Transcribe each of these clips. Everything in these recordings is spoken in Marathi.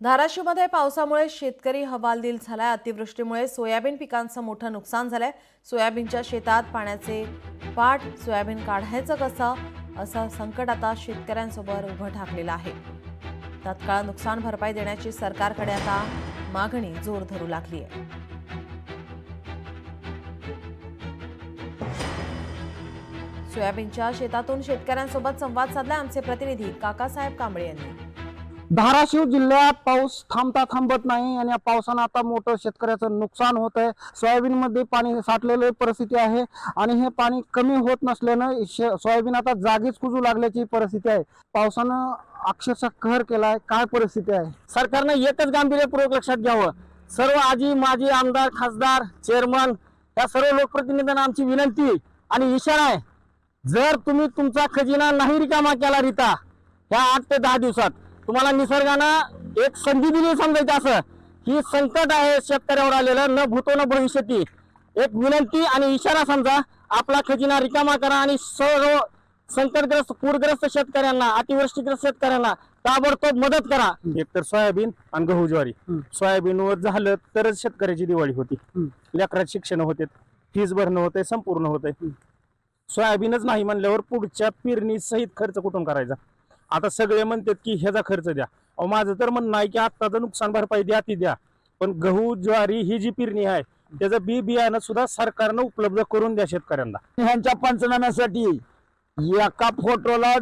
धाराशिवमध्ये पावसामुळे शेतकरी हवालदिल झालाय। अतिवृष्टीमुळे सोयाबीन पिकांचं मोठं नुकसान झालंय। सोयाबीनच्या शेतात पाण्याचे पाट, सोयाबीन काढायचं कसं असं संकट आता शेतकऱ्यांसमोर उभं ठाकलेलं आहे। तात्काळ नुकसान भरपाई देण्याची सरकारकडे आता मागणी जोर धरू लागली आहे। सोयाबीनच्या शेतातून शेतकऱ्यांसोबत संवाद साधला आमचे प्रतिनिधी काकासाहेब कांबळे यांनी। धाराशिव जिल्ह्यात पाऊस थांबता थांबत नाही आणि या पावसाने आता मोठं शेतकऱ्याचं नुकसान होत आहे। सोयाबीन मध्ये पाणी साठलेली परिस्थिती आहे आणि हे पाणी कमी होत नसल्याने सोयाबीन आता जागीच कुजू लागल्याची परिस्थिती आहे। पावसानं अक्षरशः कहर केलाय। काय परिस्थिती आहे? सरकारने एकच गांभीर्यपूर्वक लक्षात घ्यावं। सर्व आजी माजी आमदार, खासदार, चेअरमन या सर्व लोकप्रतिनिधींना आमची विनंती आणि इशारा आहे, जर तुम्ही तुमचा खजिना नाही रिकामा केला रीता ह्या 8 ते 10 दिवसात तुम्हाला निसर्गानं एक संधी दिली समजायचं असं ही संकट आहे शेतकऱ्यावर आलेलं, न भूतो न भविष्यती। एक विनंती आणि इशारा समजा, आपला खजिना रिकामा करा आणि सर्व संकटग्रस्त पूरग्रस्त शेतकऱ्यांना, अतिवृष्टीग्रस्त शेतकऱ्यांना ताबडतोब मदत करा। एकतर सोयाबीन आणि गहू ज्वारी, सोयाबीनवर झालं तरच शेतकऱ्याची दिवाळी होती, लेकरात शिक्षण होते, फीस भरणं होते, संपूर्ण होते। सोयाबीनच नाही म्हणल्यावर पुढच्या पेरणी सहित खर्च कुठून करायचा? आता सगळे म्हणतात की ह्याचा खर्च द्या। माझं तर म्हणणं आहे की आत्ताचं नुकसान भरपाई द्या ती द्या, पण गहू ज्वारी ही जी पेरणी आहे त्याचं बियाणं सुद्धा सरकारनं उपलब्ध करून द्या शेतकऱ्यांना। ह्यांच्या पंचनाम्यासाठी एका फोटोला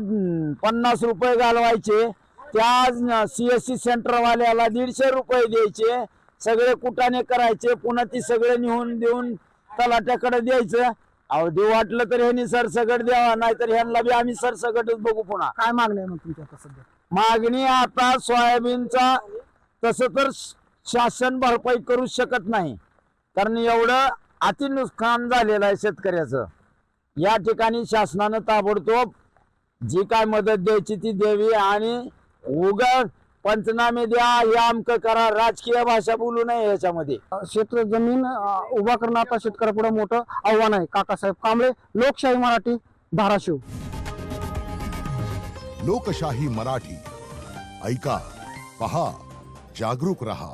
50 रुपये घालवायचे, त्या CSC सेंटर वाल्याला 150 रुपये द्यायचे, सगळे कुटाने करायचे, पुन्हा ती सगळे निहून देऊन तलाट्याकडे द्यायचं। अहो देव वाटलं तर ह्यांनी सरसगट द्यावा, नाहीतर ह्यांना बी आम्ही सरसगटच बघू। पुन्हा काय मागणी आहे मग तुमच्या आता सध्या? मागणी आता सोयाबीनचा तसं तर शासन भरपाई करू शकत नाही, कारण एवढं अति नुकसान झालेलं आहे शेतकऱ्याचं। या ठिकाणी शासनानं ताबडतोब जी काय मदत द्यायची ती द्यावी आणि उगाच पंचनामे द्या, हे अमकं करा, राजकीय भाषा बोलू नये याच्यामध्ये। क्षेत्र जमीन उभा करणं आता शेतकऱ्यापुढे मोठं आव्हान आहे। काकासाहेब कांबळे, लोकशाही मराठी, धाराशिव। लोकशाही मराठी, ऐका, पहा, जागरूक रहा।